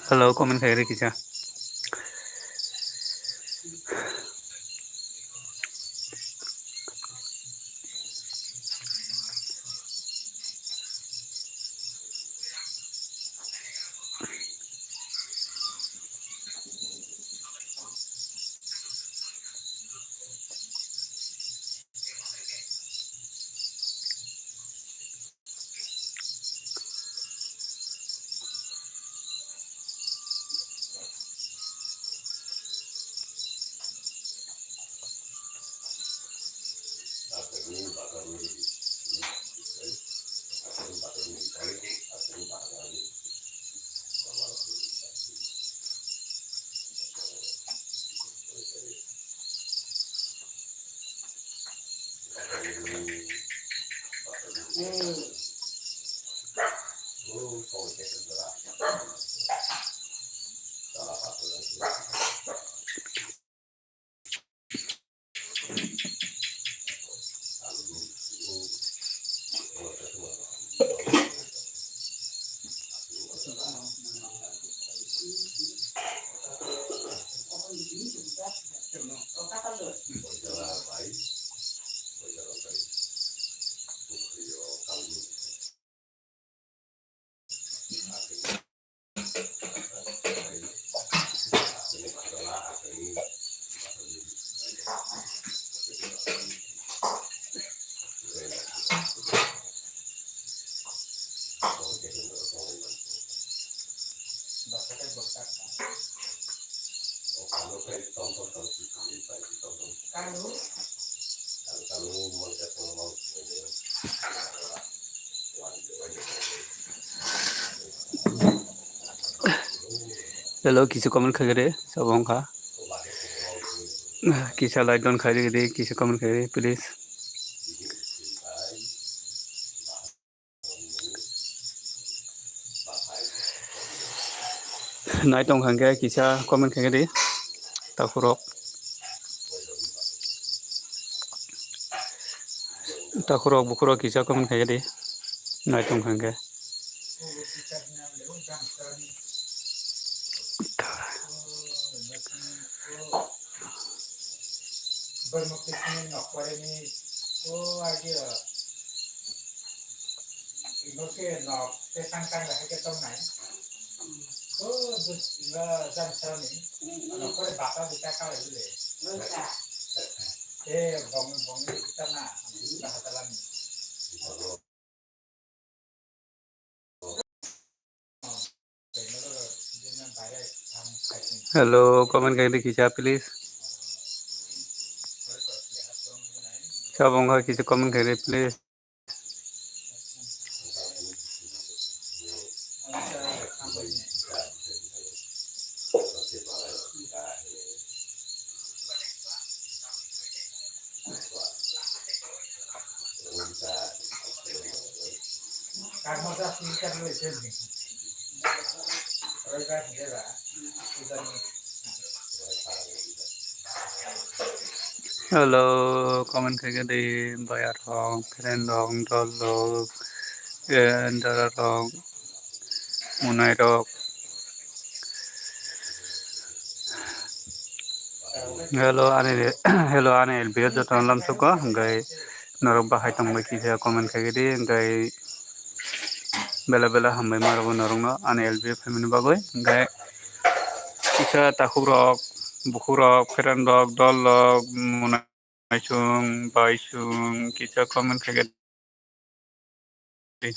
Halo, komen khairi kisah. Halo, kisah komen khairi sabong ka. Kisah like don khairi de kisah komen khairi please. Nai tong khangge kisah komen khairi takurok. Takurok bukurok kisah komen khairi. Nai tong khangge. Halo, komen khairi kisah please. Sabong ka kisah komen khairi please. Hello, comment kaya di bayar rong, friend rong, dol endara rong, munai rong. Hello ane biar jatuh lam suka, gai norok bahai tang baki saya comment kaya di, gai bela hambai marabu norong no ane LB family bagoi, gai kita takuk rok, buku rok, friend rok, dol rok, munai chung, bai chung, kita comment kaya di.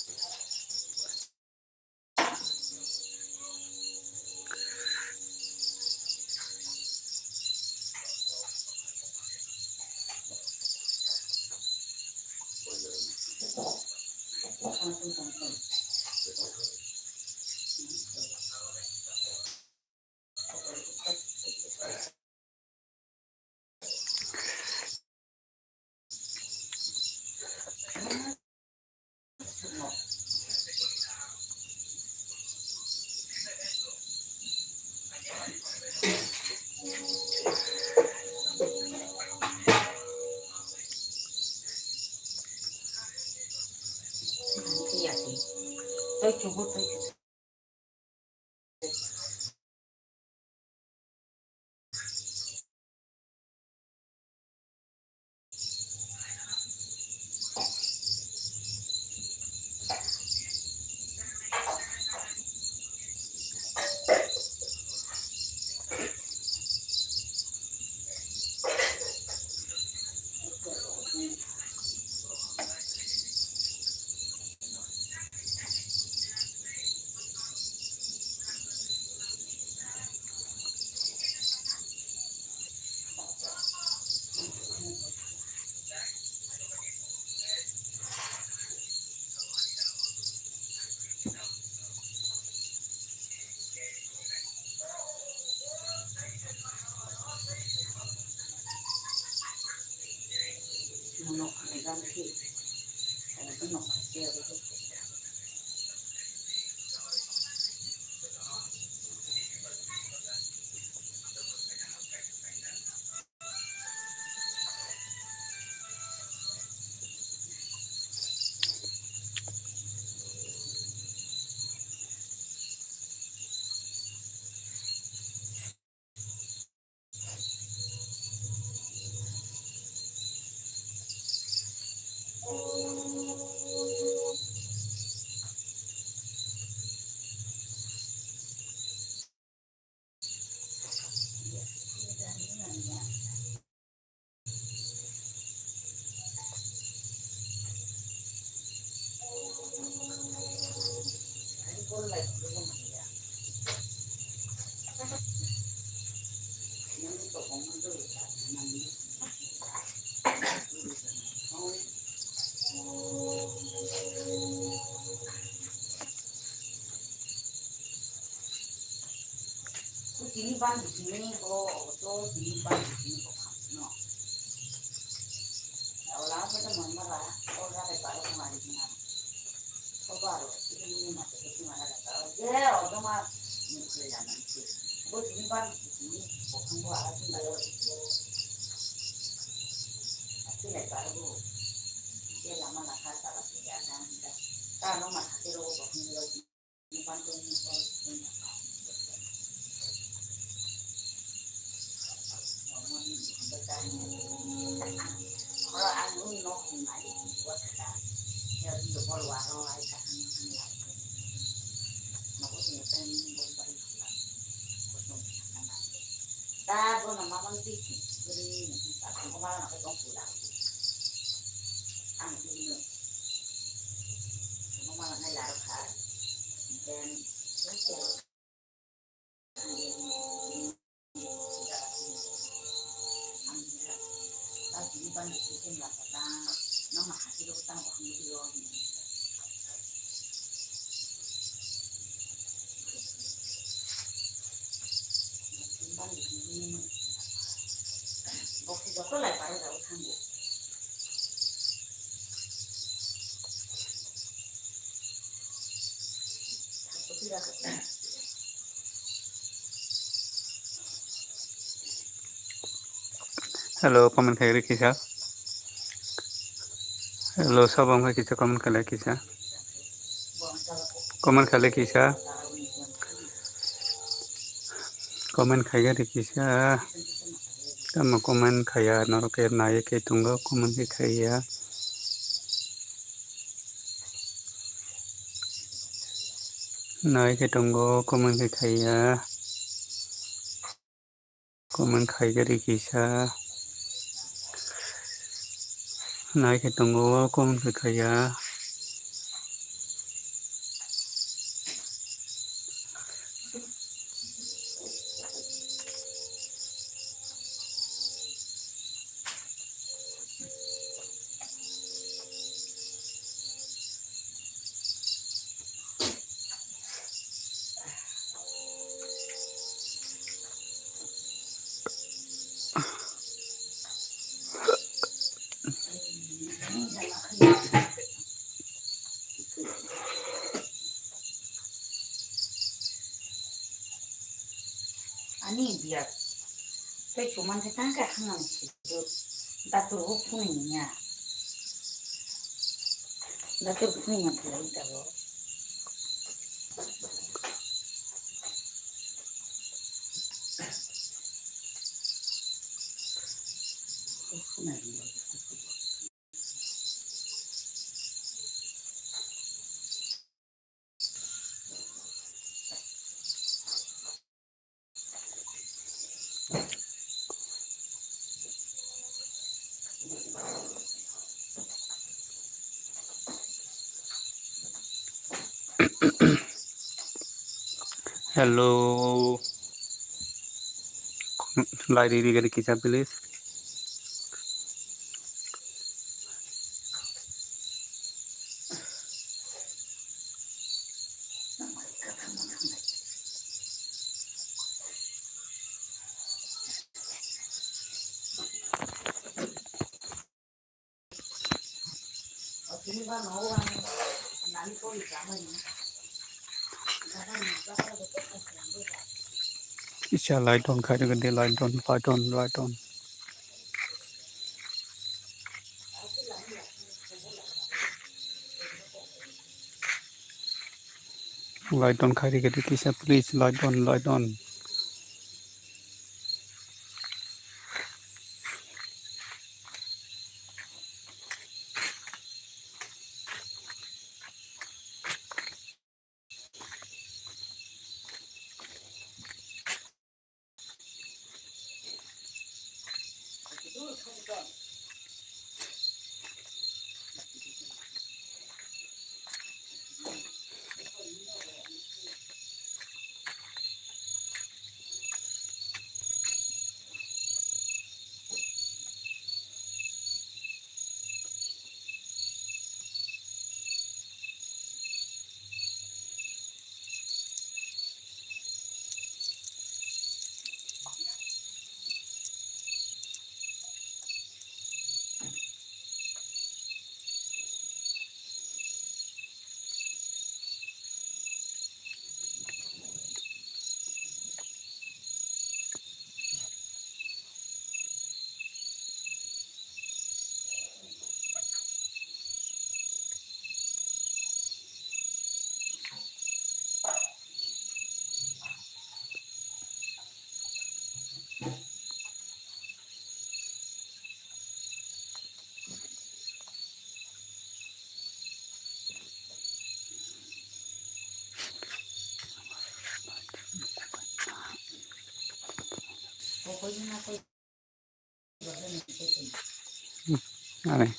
Hello, comment khairi kisa. Hello, sabam kha kisa comment khala kisa. Comment khala kisa. Comment khaiga de kisa. Tama comment khaya noroke naye ke tunga comment ke khaya. Naye ke tungo comment ke khaya. Comment khaiga de kisa. Naye ke tungo comment ke khaya. Ani biar, saya cuma tetangga hangat sih, datur hukumnya, datur hukumnya tidak tahu. Hello, like diri ke kisa please. Ini kan orang nanti kau sama ni, Isha light on khai de light on light on light on. Light on khai de kisa please light on light on. pokoknya aku Này.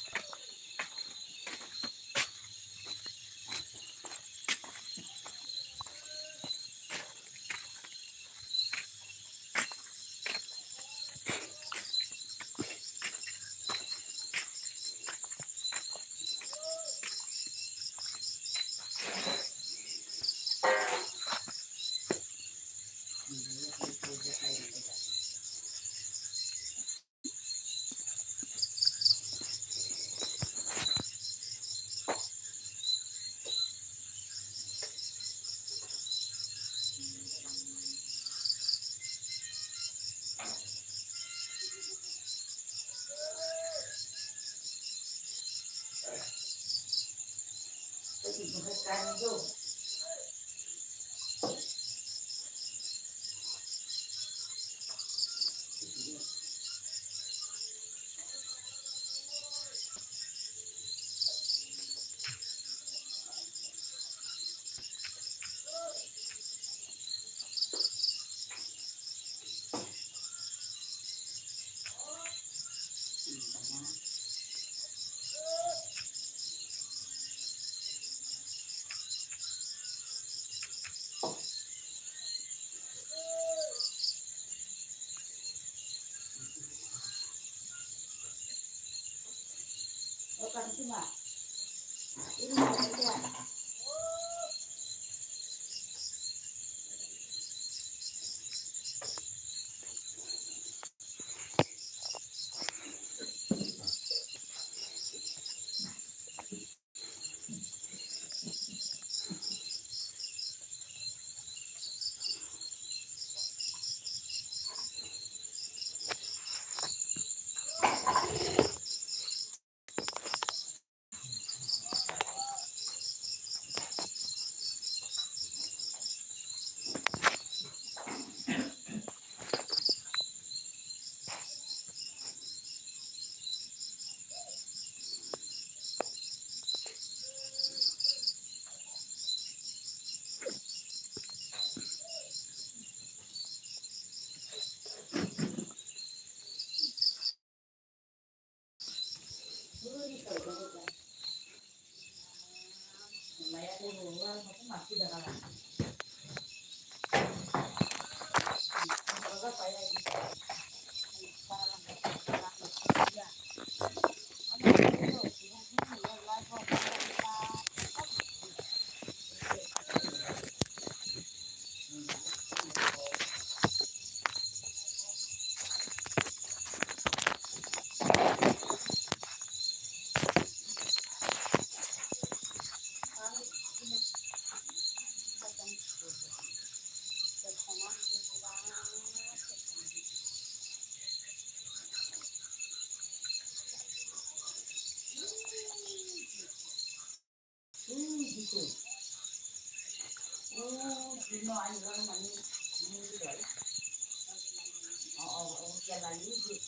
Kanti mah, ini dia. No, I don't know. Oh, ya la luz.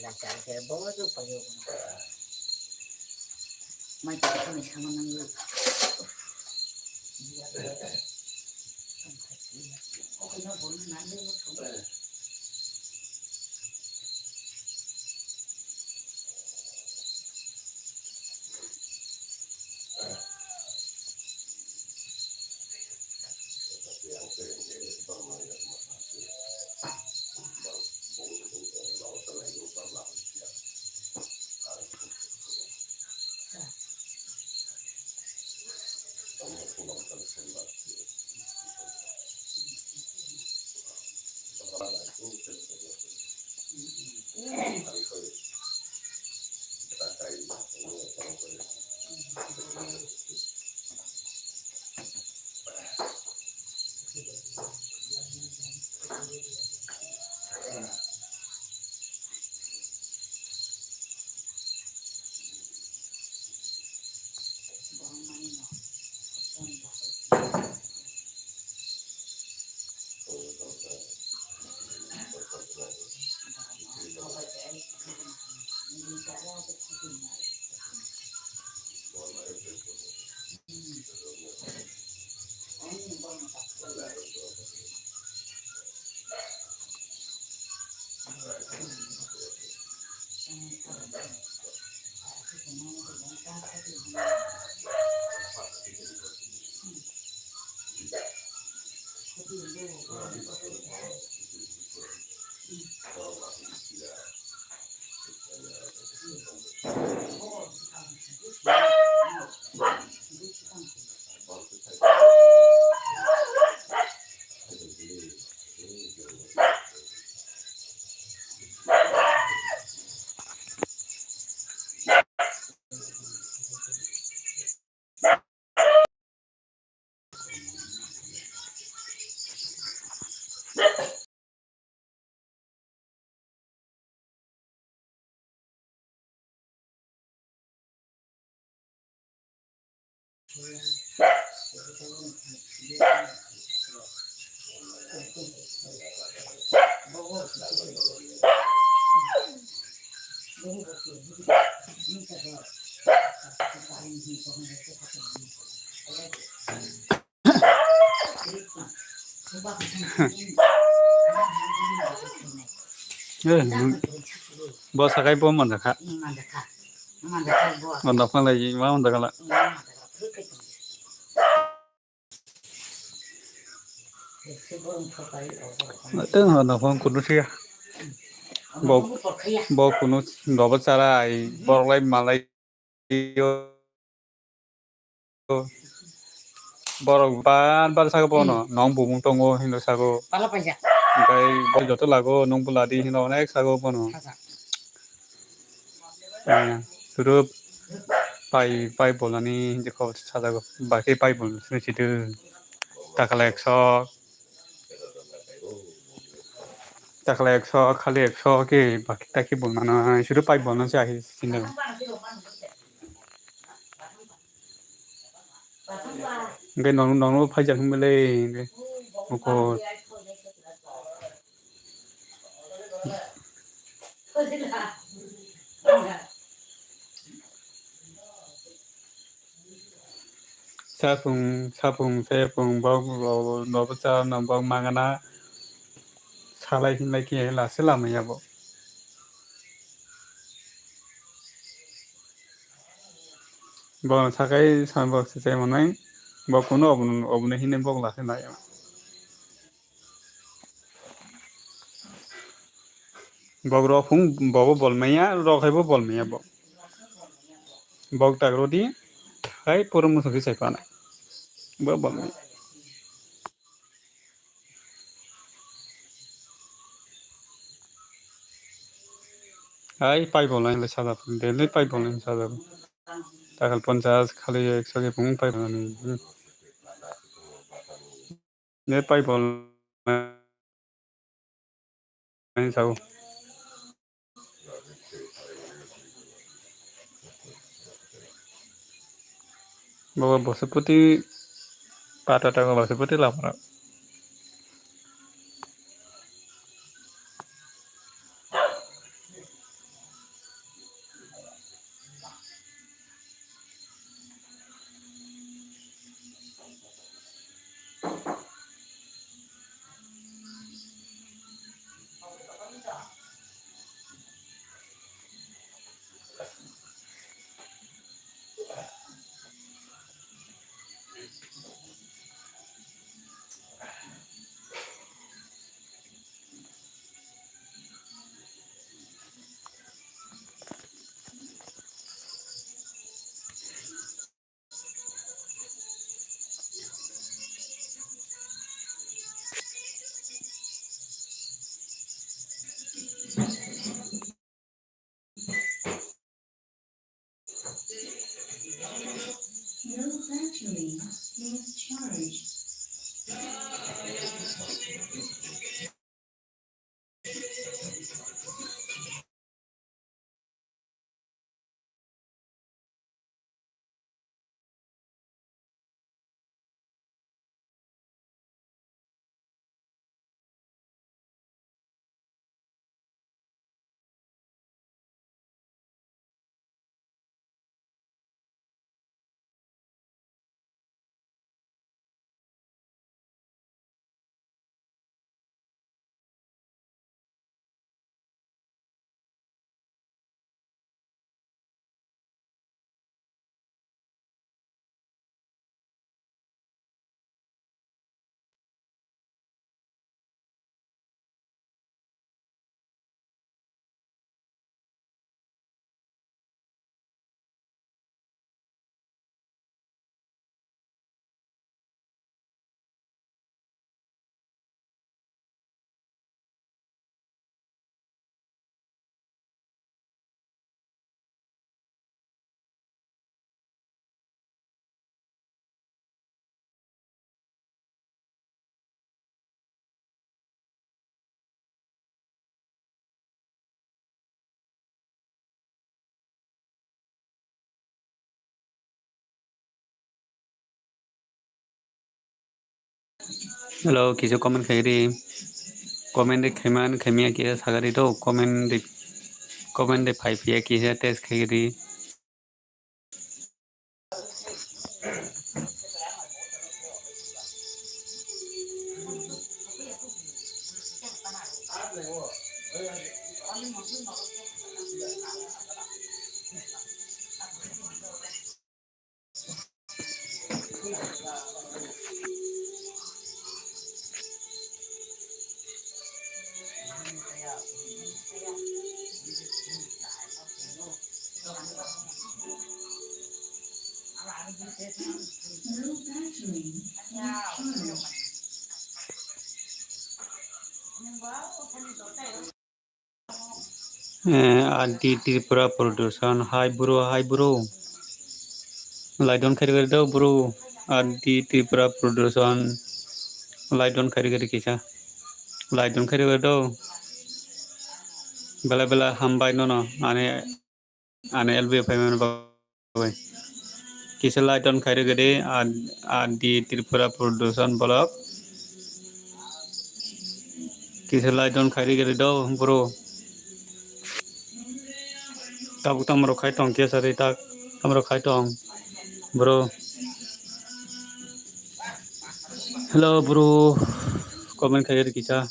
La charger bodo payo mai kita ni sama nanggu oke no boleh nanti mau coba Bos sakai pun mana kak? Mana pun lagi mana mana kalau. Itu mana pun kudu sih ya. Bau kudu dapat cara bau lain malai borok ban sago pono nong bumung tongo hindo sago. Kai bau joto lago nong buladi hindo nek sago pono. Suruh pai bolani jeko sajago baki pai bol sini situ takala 100 खालि 100 के बाकी ताकि बोलना शुरू pipe बोलना चाहिए सिंधु गे ननु ननु फाइजा हमले ओको साफुं सेफुं बाव नबचा नबाव मांगना सालाय हिनलाय के लासे लामैयाबो bon sakai sambok se monai bok kuno obne hine bok la se na bok ro phung bobo bolmaya ro khaibo bolmaya bok tagro di khai poro muso ke sai pana bo bolmaya hai pai bolai le sada dele pai bolai sada takal 50 खालि 100 के phung pai bolani ne pai bolai sao bo bosupati pata ta bosupati lapra No battery is charged. Hello, kiso comment kagiri. Comment de keman kemia kisa sagari do comment de five ya kisa test kagiri. Adi Tripura production. Hi bro. Light on carry do bro. Adi Tripura production. Light on carry kisa. Light on carry do. Bela hambai no ane LB payment bagai. Kisa light on carry gede Adi Tripura production block. Kisa light on carry gede do bro. Tabuk tamro khai tong kisa re tak tamro khai tong bro. Hello bro. Comment kagiri kisa.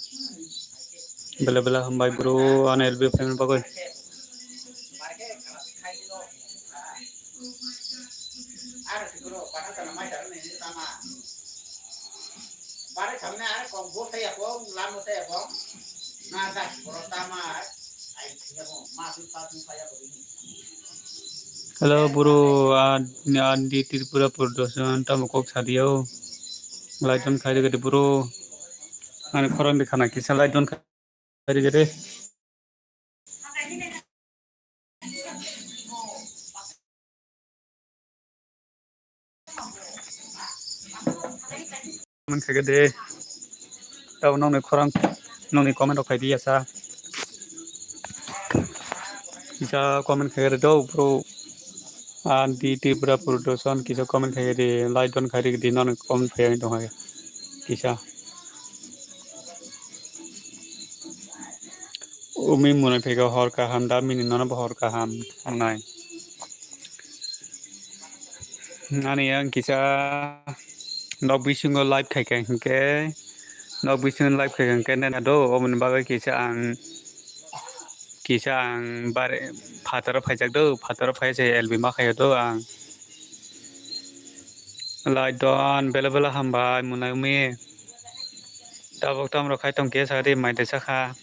Bela hambai bro ane LB payment bagai. Bare kamne are kom bo saya ko lam saya ko na da pertama ai ya ko masih patu saya ko ini Hello bro, Adi Tripura production tamu kok sadio. Light on khai gede bro. Ane koran de khana kisa light on khai gede. Comment khai gede. Tau nong ne koran nong ne comment khai dia sa. Kisa comment khai gede do bro. Adi Tripura production kisa comment khai gede light on khai gede nong ne comment khai dong hai. Kisa umi munai phega hor kaham da mini nona hor kaham anai. Ani yang kisa nok bisungo live khai khai ke nok bisungo live khai khai ne na do omun bagai kisa ang bare fatara phaijak do fatara phaijai LB ma khai do ang light don bela hambai munai umi tabok tamro khai tong ke sari mai de sakha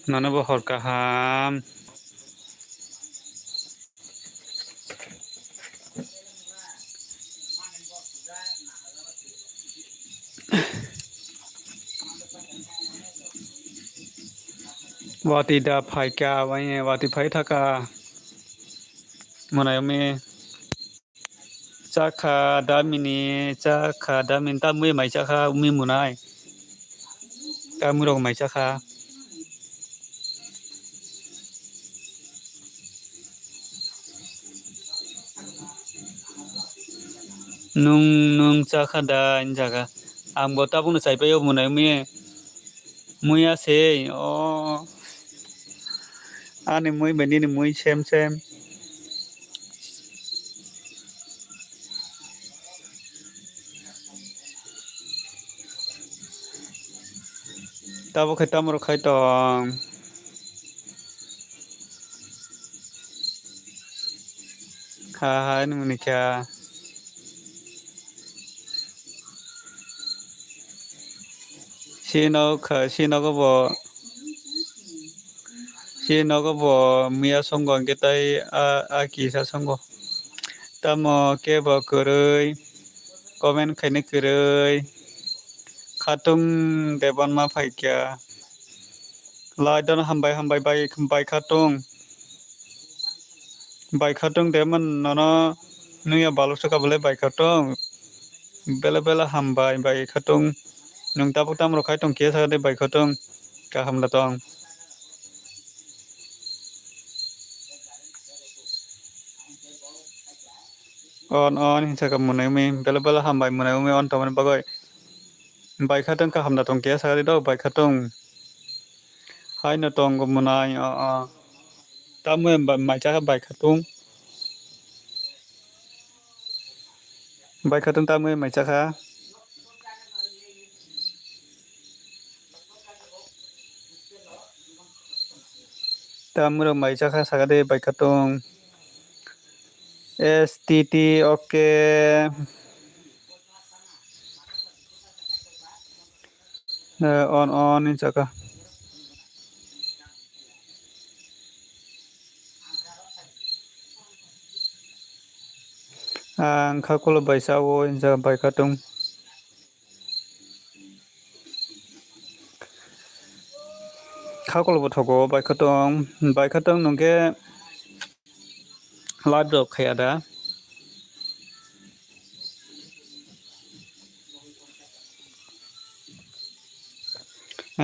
nona hor kaham wati da phai ka wai wati phai thaka munai umi chakha da min ta mui mai chakha umi munai ta mu rok mai chakha nung chakha da jaga ang bota bunu sai pe yo munai umi muya se o ani mui beni ni mui sem tabo khai tamro khai tong ha ni muni kya sino ko bo mia songo ke tai a kisa songo tamo ke bo kurui comment khai ne kurui khatung Debbarma phai kya laidon hambai bai khatung deman nono nuya balok ka bole bai khatung bela hambai bai khatung nung tabuk tamro khai tong ke sa de bai khatung ka hamla tong on hinsa ka munai me bela hambai munai me on taman bagai Baikatong kaham na tong kia sakari do baikatong hai na tong gumunai tamu mai cha baikatong tamu mai cha ka tamu mai cha ka sakari baikatong STT oke on in chaka ang kakula baisa wo in ja baikatong kakula bothogo baikatong nungke live drop khaya da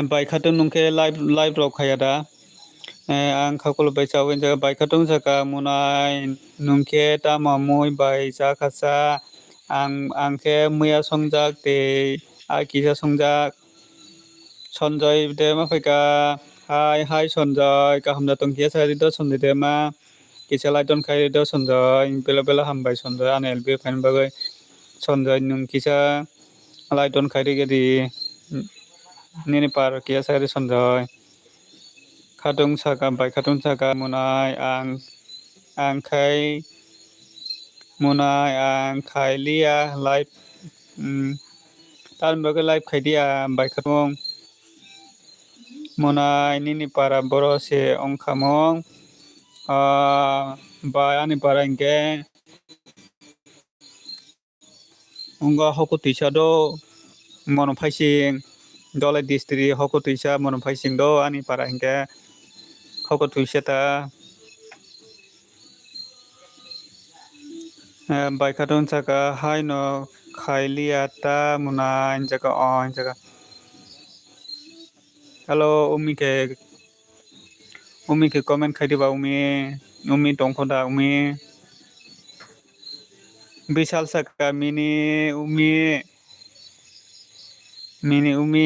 baikatong nungke live drop khaya da ang kakula baisa wo in ja baikatong jaka munai nungke tamamoi baisa khasa angke muya songjak te kisa songjak Sonjoy dema phika hai Sonjoy kaham na tong kia sari do Sonjoy dema kisa lai don khai do Sonjoy bela bela hambai Sonjoy an LB fan bagai Sonjoy nung kisa lai don khai ri gedi nini par kia sari Sonjoy khatung saka munai ang khai munai ang khai lia lai tan bagai live khai dia baikatong Munai nini para borose ongkamong ani para ingke onga hoko tisa do mono paising dole distri hoko tisa mono paising do ani para ingke hoko tisa ta baikatong saka hai no khailiata munai jaka on jaka Hello umi ke comment khai diba umi tongkhoda umi Bishal saka mini umi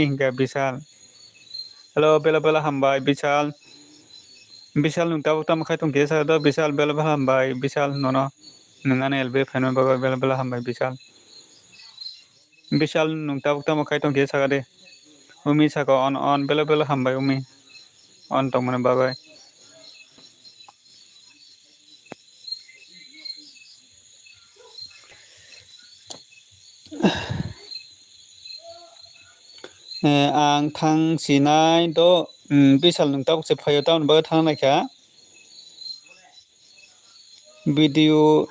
hingga Bishal Hello bela bela hambai Bishal nung tabuk tam khai tong kesa do Bishal bela bela hambai Bishal nono nungane LB fan bagai bela bela hambai Bishal nung tabuk tam khai tong kesa de umi saka on bela bela hambai umi on tong mana bagai ang thang sinai do Bishal nung tabuk se phayo taun bagai thang naikha video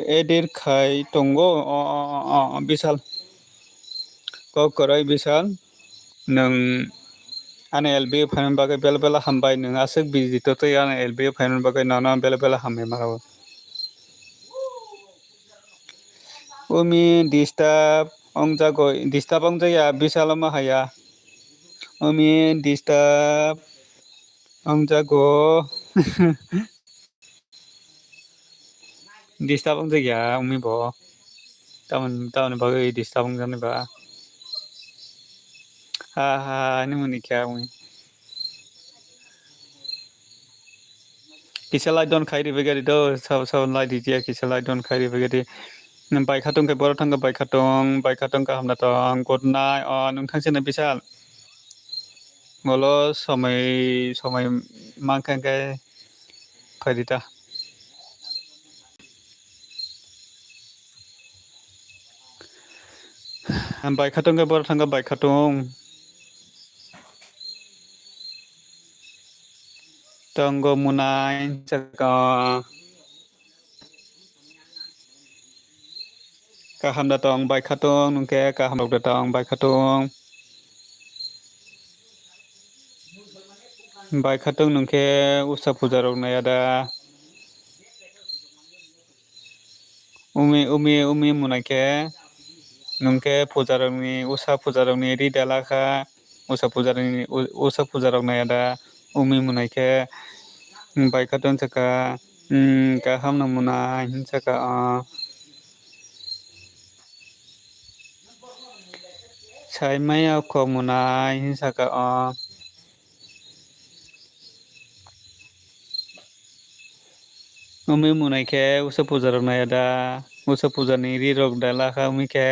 edit khai tongo Bishal kokorai Bishal nung ane LB fan bagai bela bela hambai nung asuk busy to ane LB fan bagai nana bela bela hambai marao umi disturb ongjaya Bishal ma haya umi disturb ongjago disturb ongjaya umi bo taman bagai disturb ongjani ba ha ini muni kya umi kisalai don khairi begari do sab lai dijia kisalai don khairi begari baikatong ke boro thanga baikatong ka hamna tong good night nung thangse na Bishal ngolo somai mangkang ke pharita baikatong ke boro thanga baikatong tonggo munai jaka kaham datang baikatong nungke kaham datang baikatong nungke usa puja rok nayada umi munake nungke puja rok ni usa puja rok ni ri dalaka usa puja rok nayada umi munake baikatong jaka kaham na munai jaka Saimaya komunai hinsaka umi munai ke usa puja rok nai ada usa puja ni ri rok dala ka umi ke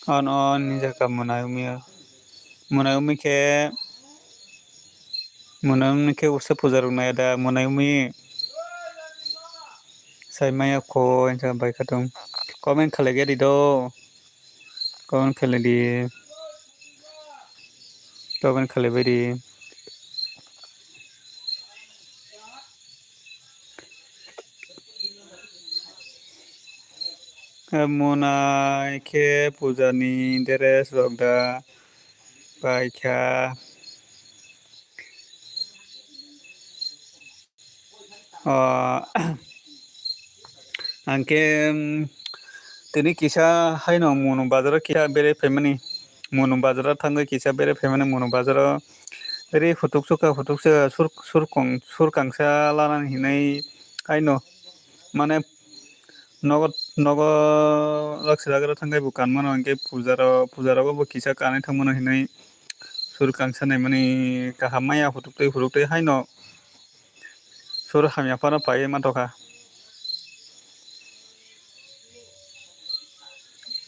on hinsaka munai umi ke usa puja rok nai ada munai umi saimaya ko hinsaka bai katung comment khalage di do comment khalaibai di munai ke puja ni dress rok da baikha angke tini kisa haino munu bazar kisa bere famani munu bazar tangoi kisa bere famani munu bazar ri hutuksa surkangsa lanan hinai haino mane nogo laksiragra tangkai bukan mano angke pujaro bo kisa kanai tangmano hinai surkangsa naimani kahamaya hutuktai haino sur hamya para pai mantoka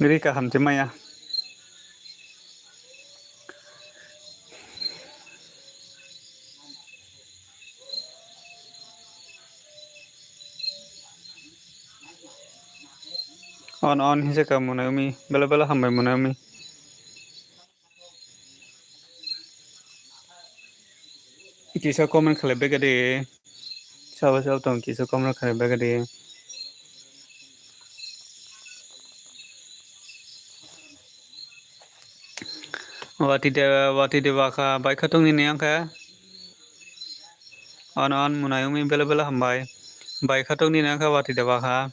ngiri kaham maya on hinsaka munai bela hambai munai kisa comment khalaibai gade sawa tong kisa comment khalaibai gade wati de waka baika tong ni angka on munai bela hambai baika tong ni angka wati de waka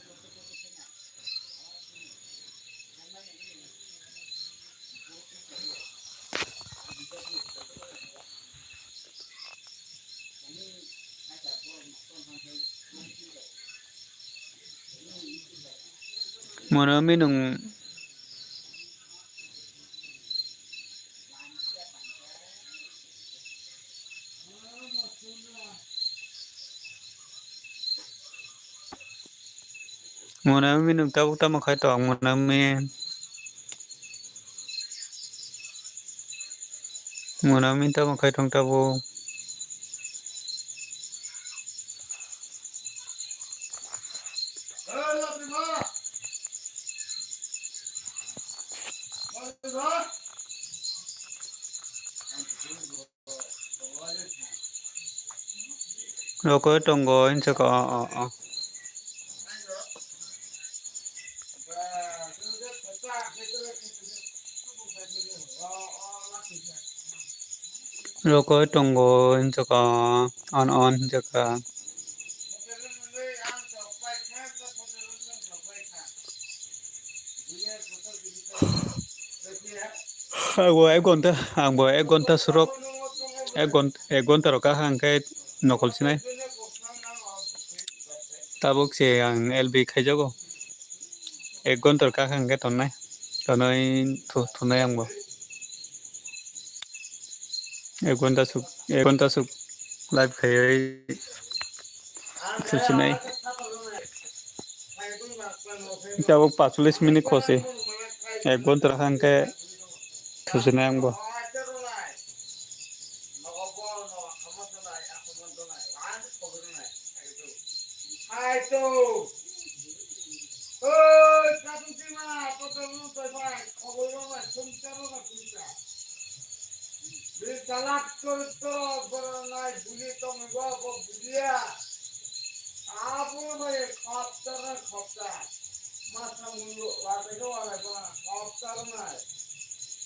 munai nung nung tabu tama khai tong munai tama khai tong tabu roko tonggo hinsaka roko tonggo hinsaka on hinsaka angbo ek gonta surok ek gonta roka hangkai nokol sinai tabuk se ang LB khaijago ek gonta roka hangkai tonai thunai angbo ek gonta suk live khai thusinai tabuk 45 minit khose ek gonta hangkai thusinai angbo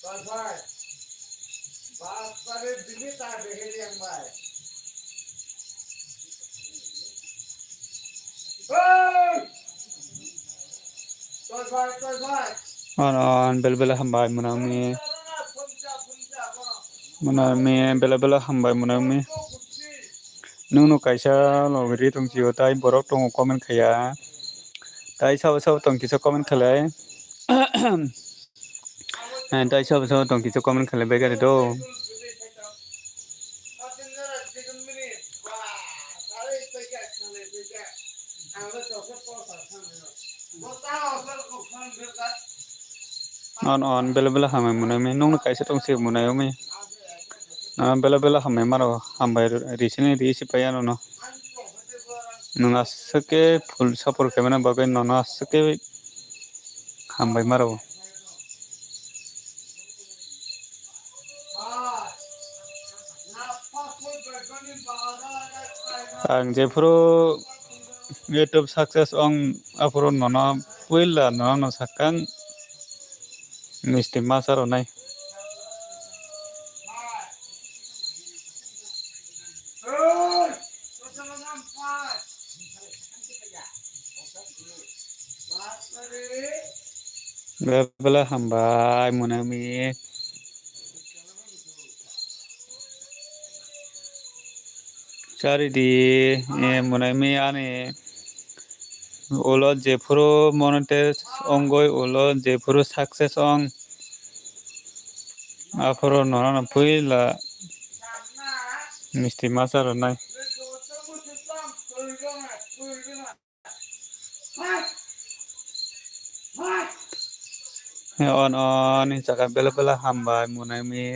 Bye. Bapak ini tak behel yang baik. Hey! Bye. On bela bela hambai munami bela bela hambai munami nung kaisa logri tong jiyo tai borok tong comment khaya tai sao tong kisa comment khalai tai sao tong kisa comment khalai begari do on bela bela hambai munami nung kaisa tong si munayumi bela bela hambai maro hambai risini risi payano no nung asake full support kemana bagai nono asake hambai maro ang jefro YouTube success ong apuro nono puila nono sakang misti masaro nai bela hambai munami cari di munami ane ulo jefro monetes ongoi ulo jefro success ong apuro nono puila misti masaro nai on jaga bela bela hambai munami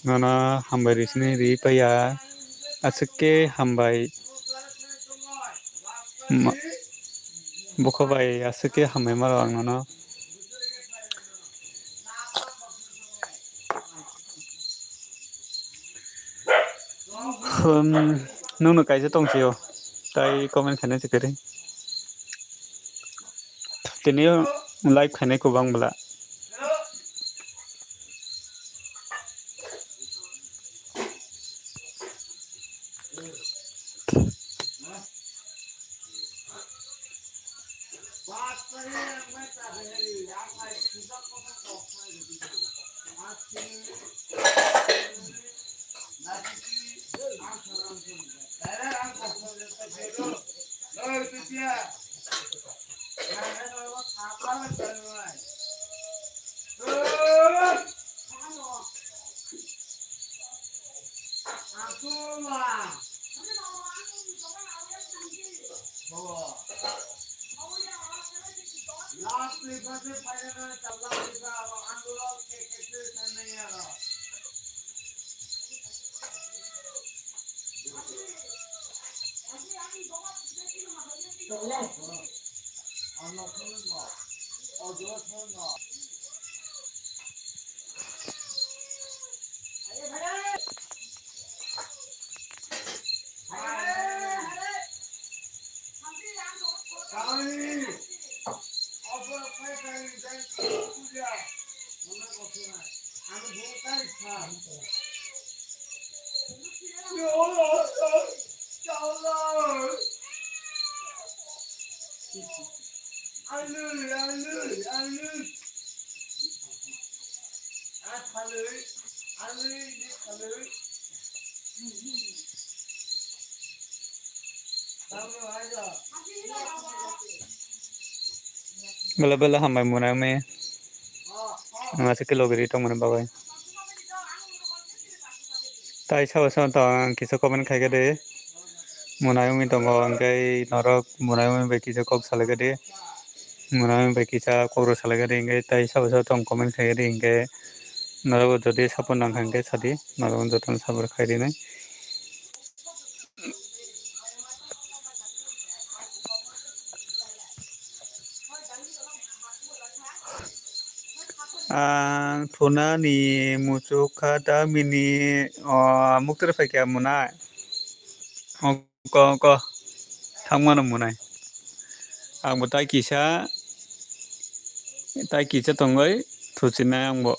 nono hambai risini ri paya asake hambai bukabai asake hambai maro ang nono nung kaisa tong jiyo tai comment khane sikari tini live khane ko bang bala bela bela hambai munami asake logri tong mana bagai tai sao tong kisa comment khaiga de munayumi tongo angkai norok munayumi be kisa kok salaga de munayumi be kisa kokro salaga de angkai tai sao tong comment khaiga de angkai norok jodi sapon nang angkai sadi norok joton sabur khairi nai Puna ni muncul kata mini mukter pakai munai ko thangmana munai ang tai kisa tongai थुसिनाय आंबो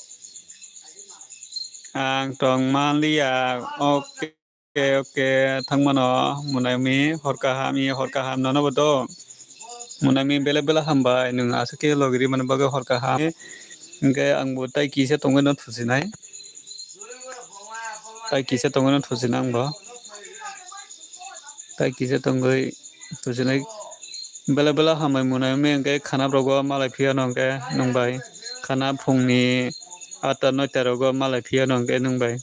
आं तंग Mallya okay थांमोन मुनायमी हरकाहाम ननो बतो मुनायमी बेला हामबाय नों आसके लगरि मन बगे हरकाहाम इनके आंबो ताइ किसे तंगन थुसिनाय ताइ किसे तंगन थुसिना आंबो ताइ किसे तंगै थुसिनाय बेला हामबाय मुनायमी इनके खाना ब्रगो मालाय फिया नंके नंबाय खाना फुंनि 8-9 रगो मालाय फिया नंके नंबाय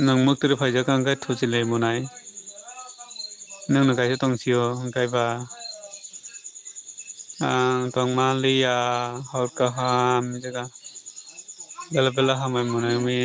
नों मक्तरि फाइजा कांगे थुसिले मुनाय नों गायसे तंसियो गायबा आं तंग मालिया हरकाहाम जगा बेला हामबाय मुनायमी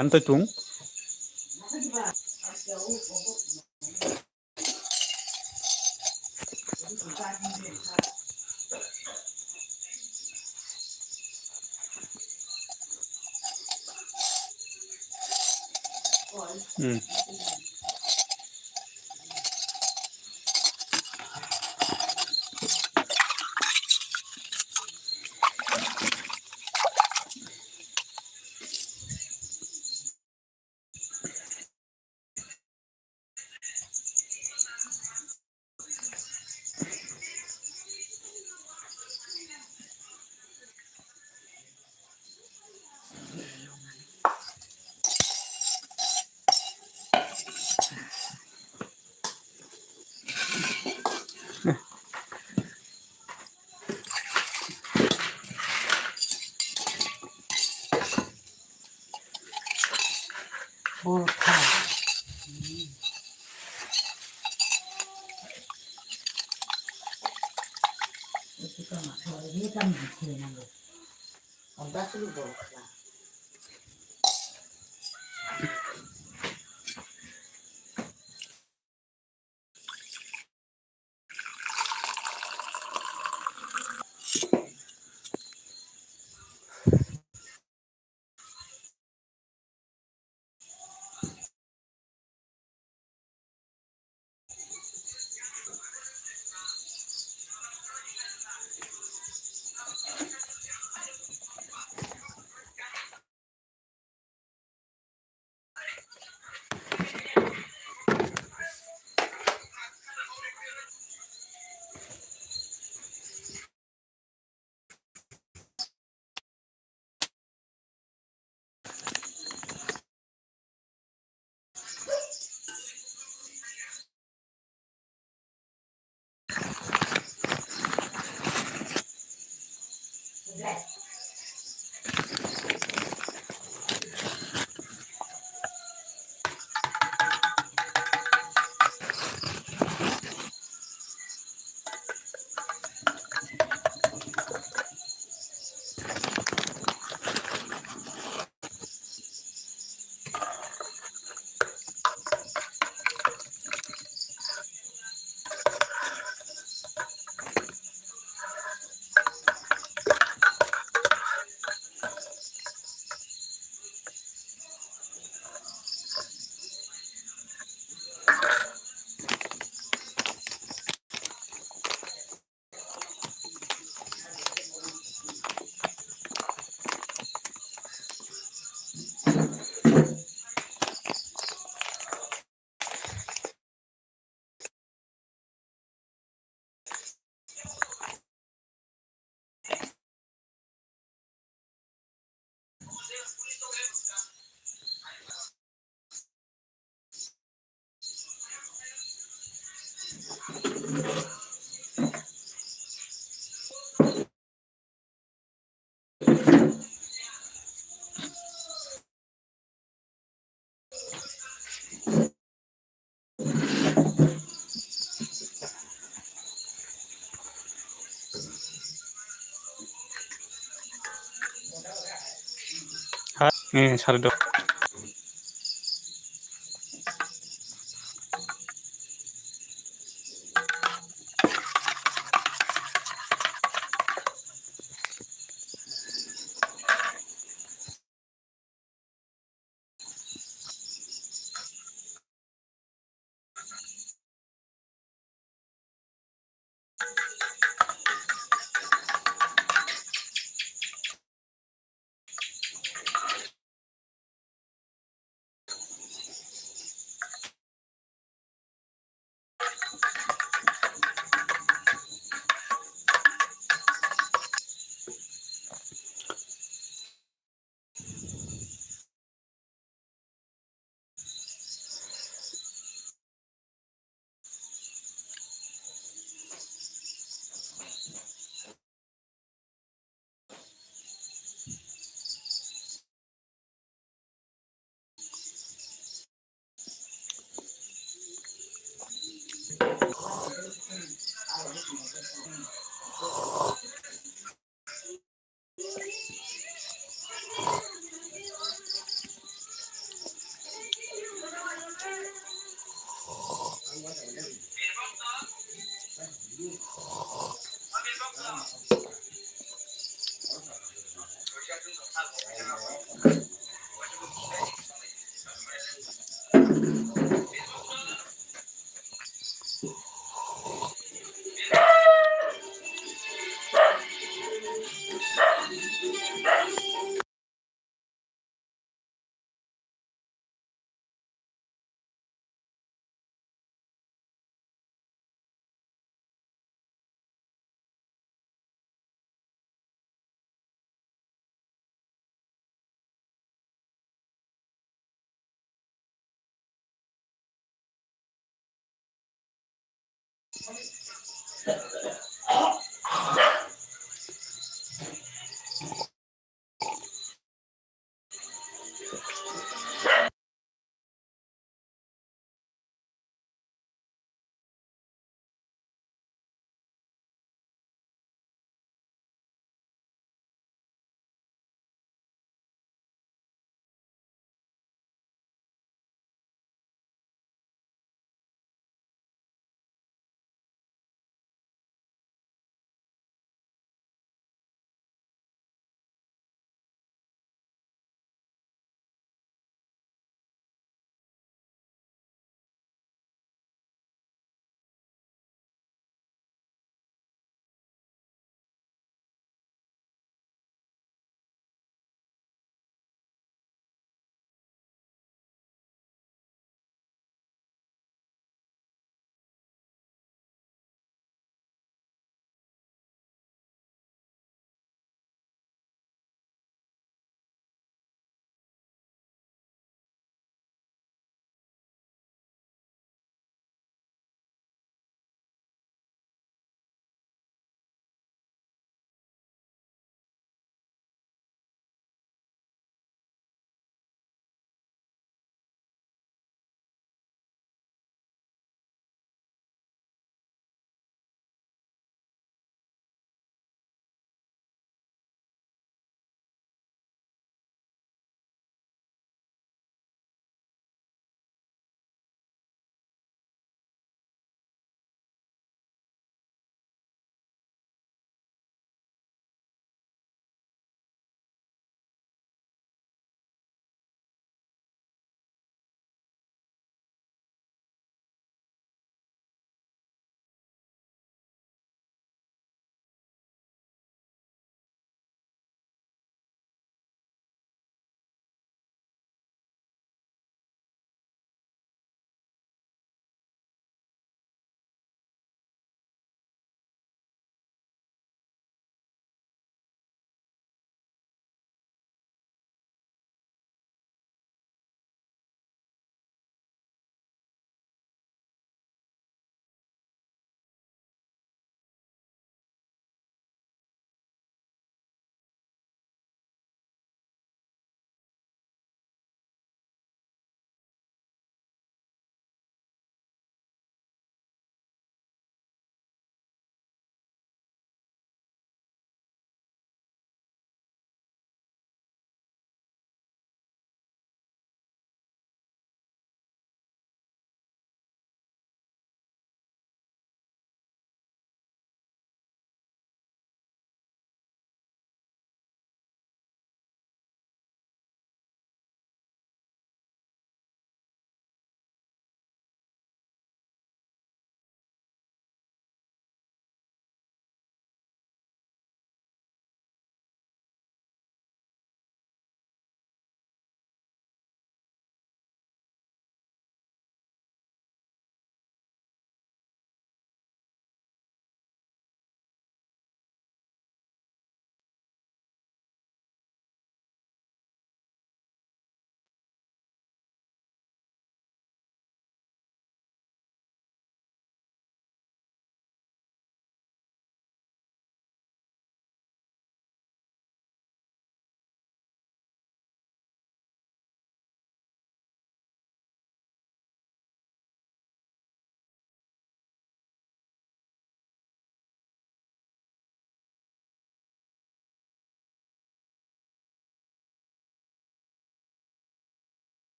안tă tung साराय